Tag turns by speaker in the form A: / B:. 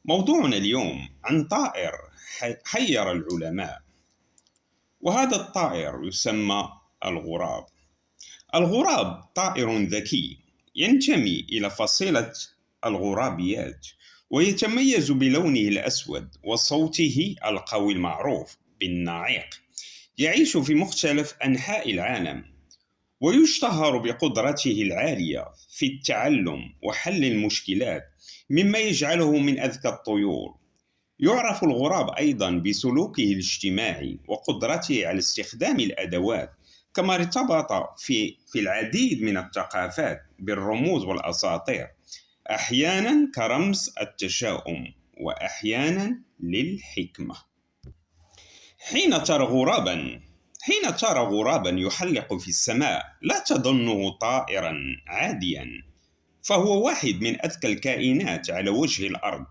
A: موضوعنا اليوم عن طائر حير العلماء، وهذا الطائر يسمى الغراب. الغراب طائر ذكي ينتمي إلى فصيلة الغرابيات، ويتميز بلونه الأسود وصوته القوي المعروف بالناعق. يعيش في مختلف أنحاء العالم، ويشتهر بقدرته العالية في التعلم وحل المشكلات، مما يجعله من أذكى الطيور. يعرف الغراب أيضا بسلوكه الاجتماعي وقدرته على استخدام الأدوات، كما ارتبط في العديد من الثقافات بالرموز والأساطير، أحيانا كرمز التشاؤم وأحيانا للحكمة. حين ترى غرابا يحلق في السماء لا تظنه طائرا عاديا، فهو واحد من أذكى الكائنات على وجه الأرض.